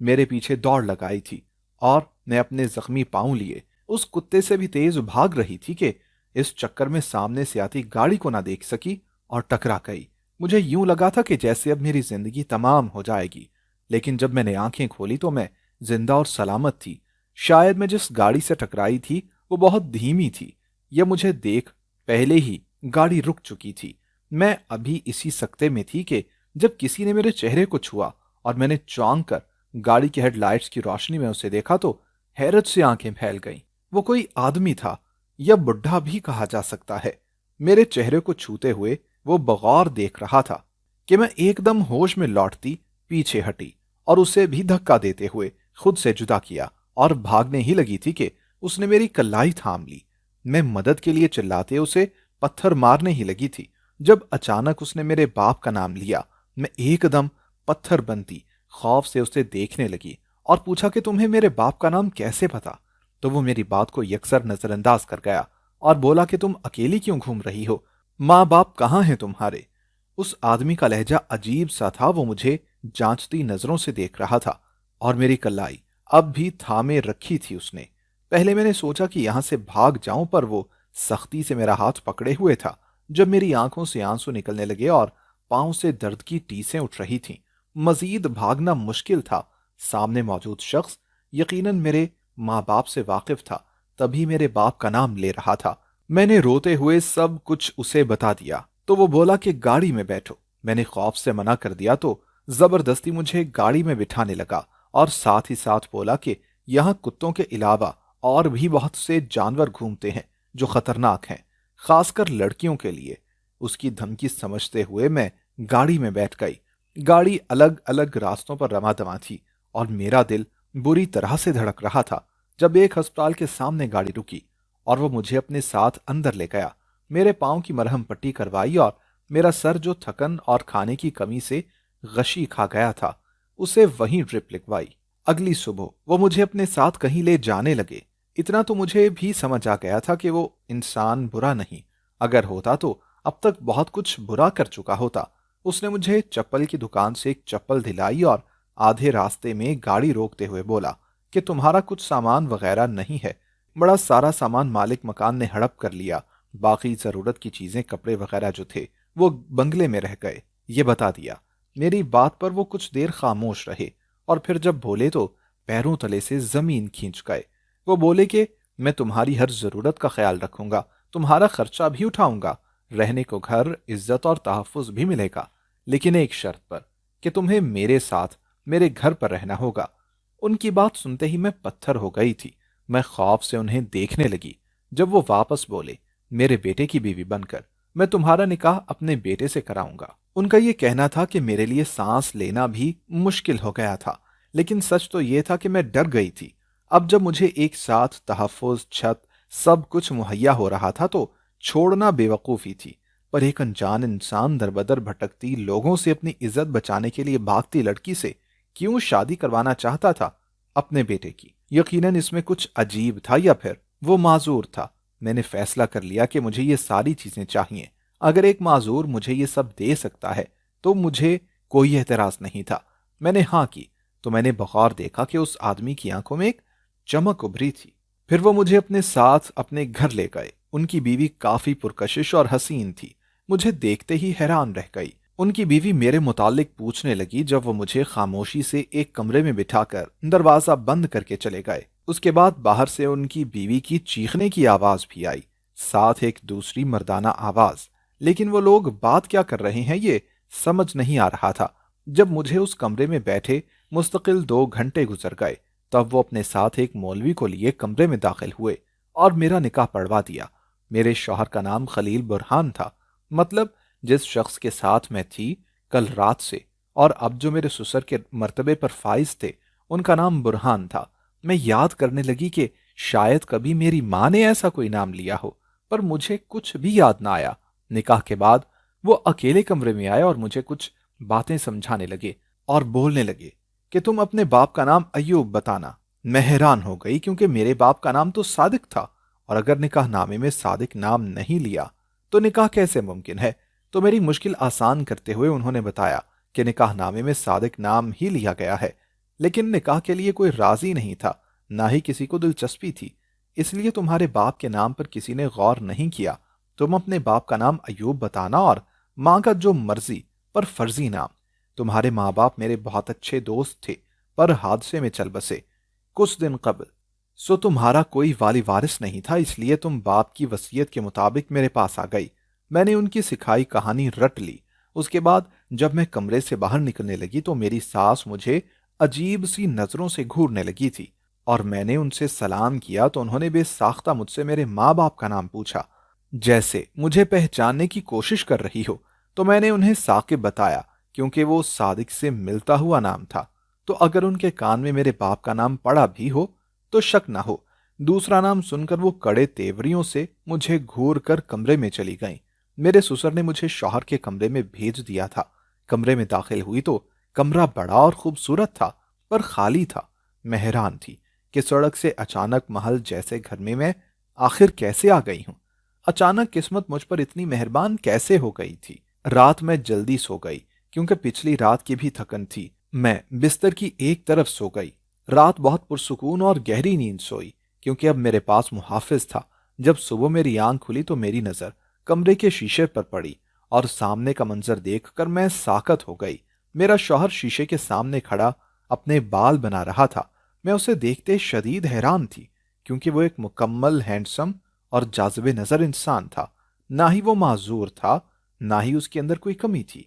میرے پیچھے دوڑ لگائی تھی اور میں اپنے زخمی پاؤں لیے اس کتے سے بھی تیز بھاگ رہی تھی کہ اس چکر میں سامنے سے آتی گاڑی کو نہ دیکھ سکی اور ٹکرا گئی۔ مجھے یوں لگا تھا کہ جیسے اب میری زندگی تمام ہو جائے گی، لیکن جب میں نے آنکھیں کھولی تو میں زندہ اور سلامت تھی۔ شاید میں جس گاڑی سے ٹکرائی تھی وہ بہت دھیمی تھی یا مجھے دیکھ پہلے ہی گاڑی رک چکی تھی۔ میں ابھی اسی سکتے میں تھی کہ جب کسی نے میرے چہرے کو چھوا اور میں نے چونک کر گاڑی کی ہیڈ لائٹس کی روشنی میں اسے دیکھا تو حیرت سے آنکھیں پھیل گئیں۔ وہ کوئی آدمی تھا یا بڈھا بھی کہا جا سکتا ہے۔ میرے چہرے کو چھوتے ہوئے وہ بغور دیکھ رہا تھا کہ میں ایک دم ہوش میں لوٹتی پیچھے ہٹی اور اسے بھی دھکا دیتے ہوئے خود سے جدا کیا اور بھاگنے ہی لگی تھی کہ اس نے میری کلائی تھام لی۔ میں مدد کے لیے چلاتے اسے پتھر مارنے ہی لگی تھی جب اچانک اس نے میرے باپ کا نام لیا۔ میں ایک دم پتھر بنتی خوف سے اسے دیکھنے لگی اور پوچھا کہ تمہیں میرے باپ کا نام کیسے پتا؟ تو وہ میری بات کو یکسر نظر انداز کر گیا اور بولا کہ تم اکیلی کیوں گھوم رہی ہو؟ ماں باپ کہاں ہیں تمہارے؟ اس آدمی کا لہجہ عجیب سا تھا۔ وہ مجھے جانچتی نظروں سے دیکھ رہا تھا اور میری کلائی اب بھی تھامے رکھی تھی اس نے۔ پہلے میں نے سوچا کہ یہاں سے بھاگ جاؤں، پر وہ سختی سے میرا ہاتھ پکڑے ہوئے تھا۔ جب میری آنکھوں سے آنسو نکلنے لگے اور پاؤں سے درد کی ٹیسیں اٹھ رہی تھیں، مزید بھاگنا مشکل تھا۔ سامنے موجود شخص یقیناً میرے ماں باپ سے واقف تھا، تبھی میرے باپ کا نام لے رہا تھا۔ میں نے روتے ہوئے سب کچھ اسے بتا دیا تو وہ بولا کہ گاڑی میں بیٹھو۔ میں نے خوف سے منع کر دیا تو زبردستی مجھے گاڑی میں بٹھانے لگا اور ساتھ ہی ساتھ بولا کہ یہاں کتوں کے علاوہ اور بھی بہت سے جانور گھومتے ہیں جو خطرناک ہیں، خاص کر لڑکیوں کے لیے۔ اس کی دھمکی سمجھتے ہوئے میں گاڑی میں بیٹھ گئی۔ گاڑی الگ الگ راستوں پر رواں دواں تھی اور میرا دل بری طرح سے دھڑک رہا تھا جب ایک ہسپتال کے سامنے گاڑی رکی اور وہ مجھے اپنے ساتھ اندر لے گیا۔ میرے پاؤں کی مرہم پٹی کروائی اور میرا سر جو تھکن اور کھانے کی کمی سے غشی کھا گیا تھا اسے وہیں ڈرپ لگوائی۔ اگلی صبح وہ مجھے اپنے ساتھ کہیں لے جانے لگے۔ اتنا تو مجھے بھی سمجھ آ گیا تھا کہ وہ انسان برا نہیں، اگر ہوتا تو اب تک بہت کچھ برا کر چکا ہوتا۔ اس نے مجھے چپل کی دکان سے ایک چپل دلائی اور آدھے راستے میں گاڑی روکتے ہوئے بولا کہ تمہارا کچھ سامان وغیرہ نہیں ہے؟ بڑا سارا سامان مالک مکان نے ہڑپ کر لیا، باقی ضرورت کی چیزیں کپڑے وغیرہ جو تھے وہ بنگلے میں رہ گئے، یہ بتا دیا۔ میری بات پر وہ کچھ دیر خاموش رہے اور پھر جب بولے تو پیروں تلے سے زمین کھینچ گئے۔ وہ بولے کہ میں تمہاری ہر ضرورت کا خیال رکھوں گا، تمہارا خرچہ بھی اٹھاؤں گا، رہنے کو گھر، عزت اور تحفظ بھی ملے گا، لیکن ایک شرط پر کہ تمہیں میرے ساتھ میرے گھر پر رہنا ہوگا۔ ان کی بات سنتے ہی میں پتھر ہو گئی تھی۔ میں خوف سے انہیں دیکھنے لگی جب وہ واپس بولے، میرے بیٹے کی بیوی بن کر میں تمہارا نکاح اپنے بیٹے سے کراؤں گا۔ ان کا یہ کہنا تھا کہ میرے لیے سانس لینا بھی مشکل ہو گیا تھا، لیکن سچ تو یہ تھا کہ میں ڈر گئی تھی۔ اب جب مجھے ایک ساتھ تحفظ، چھت، سب کچھ مہیا ہو رہا تھا تو چھوڑنا بے وقوفی تھی، پر ایک انجان انسان در بدر بھٹکتی لوگوں سے اپنی عزت بچانے کے لیے بھاگتی لڑکی سے کیوں شادی کروانا چاہتا تھا؟ اپنے بیٹے کی۔ یقیناً اس میں کچھ عجیب تھا یا پھر وہ معذور تھا۔ میں نے فیصلہ کر لیا کہ مجھے یہ ساری چیزیں چاہیے۔ اگر ایک معذور مجھے یہ سب دے سکتا ہے تو مجھے کوئی اعتراض نہیں تھا۔ میں نے ہاں کی تو میں نے بغور دیکھا کہ اس آدمی کی آنکھوں میں ایک چمک ابھری تھی۔ پھر وہ مجھے اپنے ساتھ اپنے گھر لے گئے۔ ان کی بیوی کافی پرکشش اور حسین تھی، مجھے دیکھتے ہی حیران رہ گئی۔ ان کی بیوی میرے متعلق پوچھنے لگی جب وہ مجھے خاموشی سے ایک کمرے میں بٹھا کر دروازہ بند کر کے چلے گئے۔ اس کے بعد باہر سے ان کی بیوی کی چیخنے کی آواز بھی آئی، ساتھ ایک دوسری مردانہ آواز، لیکن وہ لوگ بات کیا کر رہے ہیں یہ سمجھ نہیں آ رہا تھا۔ جب مجھے اس کمرے میں بیٹھے مستقل 2 گھنٹے گزر گئے، تب وہ اپنے ساتھ ایک مولوی کو لیے کمرے میں داخل ہوئے اور میرا نکاح پڑھوا دیا۔ میرے شوہر کا نام خلیل برہان تھا، مطلب جس شخص کے ساتھ میں تھی کل رات سے، اور اب جو میرے سسر کے مرتبے پر فائز تھے ان کا نام برہان تھا۔ میں یاد کرنے لگی کہ شاید کبھی میری ماں نے ایسا کوئی نام لیا ہو، پر مجھے کچھ بھی یاد نہ آیا۔ نکاح کے بعد وہ اکیلے کمرے میں آئے اور مجھے کچھ باتیں سمجھانے لگے اور بولنے لگے کہ تم اپنے باپ کا نام ایوب بتانا۔ میں حیران ہو گئی کیونکہ میرے باپ کا نام تو صادق تھا، اور اگر نکاح نامے میں صادق نام نہیں لیا تو نکاح کیسے ممکن ہے؟ تو میری مشکل آسان کرتے ہوئے انہوں نے بتایا کہ نکاح نامے میں صادق نام ہی لیا گیا ہے۔ لیکن نکاح کے لیے کوئی راضی نہیں تھا، نہ ہی کسی کو دلچسپی تھی۔ اس لیے تمہارے باپ کے نام پر کسی نے غور نہیں کیا۔ تم اپنے باپ کا نام ایوب بتانا اور ماں کا جو مرضی پر فرضی نام۔ تمہارے ماں باپ میرے بہت اچھے دوست تھے، پر حادثے میں چل بسے کچھ دن قبل۔ سو تمہارا کوئی والی وارث نہیں تھا، اس لیے تم باپ کی وصیت کے مطابق میرے پاس آ گئی۔ میں نے ان کی سکھائی کہانی رٹ لی۔ اس کے بعد جب میں کمرے سے باہر نکلنے لگی تو میری ساس مجھے عجیب سی نظروں سے گھورنے لگی تھی، اور میں نے ان سے سلام کیا تو انہوں نے بے ساختہ مجھ سے میرے ماں باپ کا نام پوچھا، جیسے مجھے پہچاننے کی کوشش کر رہی ہو۔ تو میں نے انہیں ثاقب بتایا، کیونکہ وہ صادق سے ملتا ہوا نام تھا۔ تو اگر ان کے کان میں میرے باپ کا نام پڑا بھی ہو تو شک نہ ہو، دوسرا نام سن کر وہ کڑے تیوریوں سے مجھے گھور کر کمرے میں چلی گئیں۔ میرے سسر نے مجھے شوہر کے کمرے میں بھیج دیا تھا۔ کمرے میں داخل ہوئی تو کمرہ بڑا اور خوبصورت تھا، پر خالی تھا۔ میں حیران تھی کہ سڑک سے اچانک محل جیسے گھر میں آخر کیسے آ گئی ہوں۔ اچانک قسمت مجھ پر اتنی مہربان کیسے ہو گئی تھی۔ رات میں جلدی سو گئی، کیونکہ پچھلی رات کی بھی تھکن تھی۔ میں بستر کی ایک طرف سو گئی۔ رات بہت پرسکون اور گہری نیند سوئی، کیونکہ اب میرے پاس محافظ تھا۔ جب صبح میری آنکھ کھلی تو میری نظر کمرے کے شیشے پر پڑی، اور سامنے کا منظر دیکھ کر میں ساکت ہو گئی۔ میرا شوہر شیشے کے سامنے کھڑا اپنے بال بنا رہا تھا۔ میں اسے دیکھتے شدید حیران تھی، کیونکہ وہ ایک مکمل ہینڈسم اور جاذب نظر انسان تھا۔ نہ ہی وہ معذور تھا، نہ ہی اس کے اندر کوئی کمی تھی۔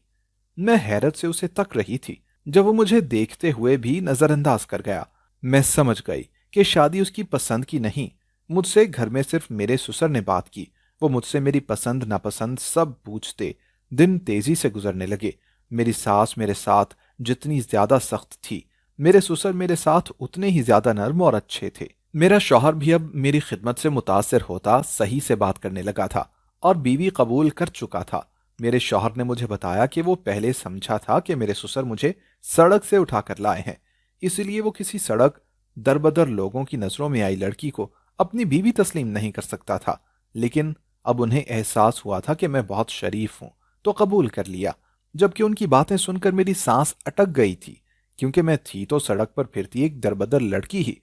میں حیرت سے اسے تک رہی تھی جب وہ مجھے دیکھتے ہوئے بھی نظر انداز کر گیا۔ میں سمجھ گئی کہ شادی اس کی پسند کی نہیں۔ مجھ سے گھر میں صرف میرے سسر نے بات کی۔ وہ مجھ سے میری پسند ناپسند سب پوچھتے۔ دن تیزی سے گزرنے لگے۔ میری ساس میرے ساتھ جتنی زیادہ سخت تھی، میرے سسر میرے ساتھ اتنے ہی زیادہ نرم اور اچھے تھے۔ میرا شوہر بھی اب میری خدمت سے متاثر ہوتا صحیح سے بات کرنے لگا تھا اور بیوی قبول کر چکا تھا۔ میرے شوہر نے مجھے بتایا کہ وہ پہلے سمجھا تھا کہ میرے سسر مجھے سڑک سے اٹھا کر لائے ہیں، اس لیے وہ کسی سڑک دربدر لوگوں کی نظروں میں آئی لڑکی کو اپنی بیوی تسلیم نہیں کر سکتا تھا۔ لیکن اب انہیں احساس ہوا تھا کہ میں بہت شریف ہوں، تو قبول کر لیا۔ جبکہ ان کی باتیں سن کر میری سانس اٹک گئی تھی، کیونکہ میں تھی تو سڑک پر پھرتی ایک دربدر لڑکی ہی۔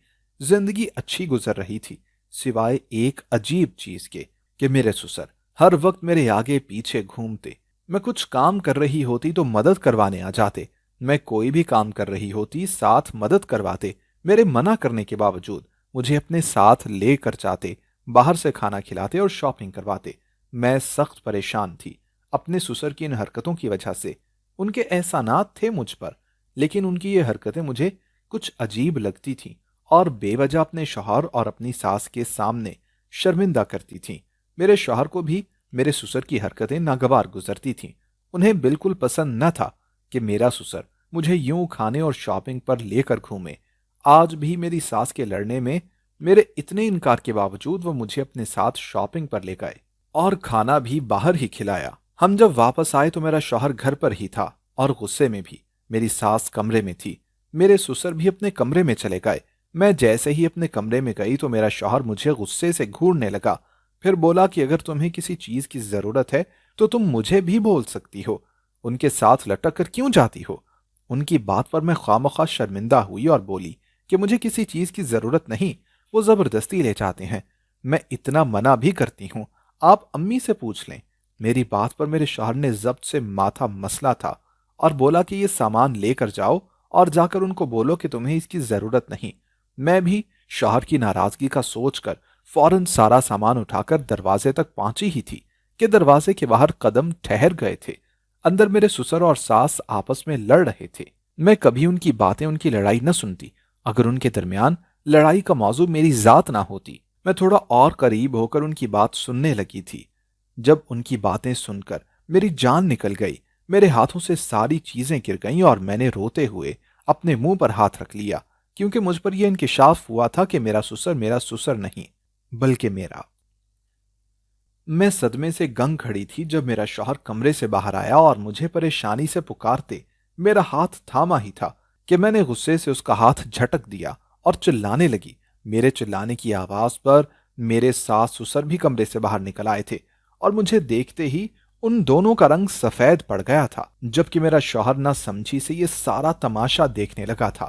زندگی اچھی گزر رہی تھی، سوائے ایک عجیب چیز کے کہ میرے سسر ہر وقت میرے آگے پیچھے گھومتے۔ میں کچھ کام کر رہی ہوتی تو مدد کروانے آ جاتے۔ میں کوئی بھی کام کر رہی ہوتی ساتھ مدد کرواتے۔ میرے منع کرنے کے باوجود مجھے اپنے ساتھ لے کر جاتے، باہر سے کھانا کھلاتے اور شاپنگ کرواتے۔ میں سخت پریشان تھی اپنے سسر کی ان حرکتوں کی وجہ سے۔ ان کے احسانات تھے مجھ پر، لیکن ان کی یہ حرکتیں مجھے کچھ عجیب لگتی تھیں اور بے وجہ اپنے شوہر اور اپنی ساس کے سامنے شرمندہ کرتی تھیں۔ میرے شوہر کو بھی میرے سسر کی حرکتیں ناگوار گزرتی تھیں۔ انہیں بالکل پسند نہ تھا کہ میرا سسر مجھے یوں کھانے اور شاپنگ پر لے کر گھومے۔ آج بھی میری ساس کے لڑنے میں میرے اتنے انکار کے باوجود وہ مجھے اپنے ساتھ شاپنگ پر لے گئے اور کھانا بھی باہر ہی کھلایا۔ ہم جب واپس آئے تو میرا شوہر گھر پر ہی تھا اور غصے میں بھی۔ میری ساس کمرے میں تھی، میرے سسر بھی اپنے کمرے میں چلے گئے۔ میں جیسے ہی اپنے کمرے میں گئی تو میرا شوہر مجھے غصے سے گھورنے لگا، پھر بولا کہ اگر تمہیں کسی چیز کی ضرورت ہے تو تم مجھے بھی بول سکتی ہو، ان کے ساتھ لٹک کر کیوں جاتی ہو؟ ان کی بات پر میں خوامخواہ شرمندہ ہوئی اور بولی کہ مجھے کسی چیز کی ضرورت نہیں، وہ زبردستی لے جاتے ہیں۔ میں اتنا منع بھی کرتی ہوں، آپ امی سے پوچھ لیں۔ میری بات پر میرے شوہر نے ضبط سے ماتھا مسلا تھا اور بولا کہ یہ سامان لے کر جاؤ اور جا کر ان کو بولو کہ تمہیں اس کی ضرورت نہیں۔ میں بھی شوہر کی ناراضگی کا سوچ کر فوراً سارا سامان اٹھا کر دروازے تک پہنچی ہی تھی کہ دروازے کے باہر قدم ٹھہر گئے تھے۔ اندر میرے سسر اور ساس آپس میں لڑ رہے تھے۔ میں کبھی ان کی باتیں، ان کی لڑائی نہ سنتی۔ اگر ان کے درمیان لڑائی کا موضوع میری ذات نہ ہوتی، میں تھوڑا اور قریب ہو کر ان کی بات سننے لگی تھی۔ جب ان کی باتیں سن کر میری جان نکل گئی، میرے ہاتھوں سے ساری چیزیں گر گئیں اور میں نے روتے ہوئے اپنے منہ پر ہاتھ رکھ لیا، کیونکہ مجھ پر یہ انکشاف ہوا تھا کہ میرا سسر نہیں بلکہ میرا۔ میں صدمے سے گنگ کھڑی تھی جب میرا شوہر کمرے سے باہر آیا اور مجھے پریشانی سے پکارتے میرا ہاتھ تھاما ہی تھا کہ میں نے غصے سے اس کا ہاتھ جھٹک دیا اور چلانے لگی۔ میرے چلانے کی آواز پر میرے ساس سسر بھی کمرے سے باہر نکل آئے تھے اور مجھے دیکھتے ہی ان دونوں کا رنگ سفید پڑ گیا تھا، جبکہ میرا شوہر نہ سمجھی سے یہ سارا تماشا دیکھنے لگا تھا۔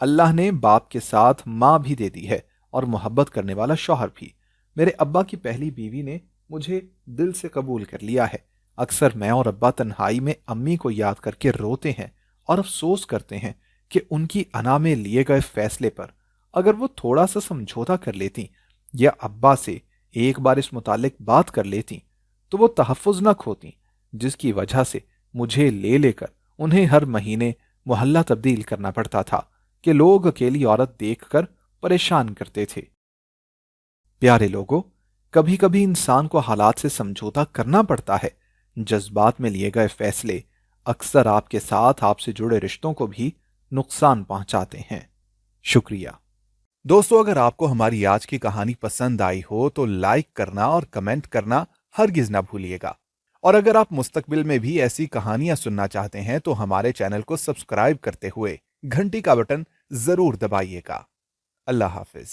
اللہ نے باپ کے ساتھ ماں بھی دے دی ہے اور محبت کرنے والا شوہر بھی۔ میرے ابا کی پہلی بیوی نے مجھے دل سے قبول کر لیا ہے۔ اکثر میں اور ابا تنہائی میں امی کو یاد کر کے روتے ہیں اور افسوس کرتے ہیں کہ ان کی انا میں لیے گئے فیصلے پر اگر وہ تھوڑا سا سمجھوتا کر لیتی یا ابا سے ایک بار اس متعلق بات کر لیتی تو وہ تحفظ نہ کھوتی، جس کی وجہ سے مجھے لے لے کر انہیں ہر مہینے محلہ تبدیل کرنا پڑتا تھا کہ لوگ اکیلی عورت دیکھ کر پریشان کرتے تھے۔ پیارے لوگوں، کبھی کبھی انسان کو حالات سے سمجھوتا کرنا پڑتا ہے۔ جذبات میں لیے گئے فیصلے اکثر آپ کے ساتھ آپ سے جڑے رشتوں کو بھی نقصان پہنچاتے ہیں۔ شکریہ دوستو، اگر آپ کو ہماری آج کی کہانی پسند آئی ہو تو لائک کرنا اور کمنٹ کرنا ہرگز نہ بھولیے گا، اور اگر آپ مستقبل میں بھی ایسی کہانیاں سننا چاہتے ہیں تو ہمارے چینل کو سبسکرائب کرتے ہوئے گھنٹی کا بٹن ضرور دبائیے گا۔ اللہ حافظ۔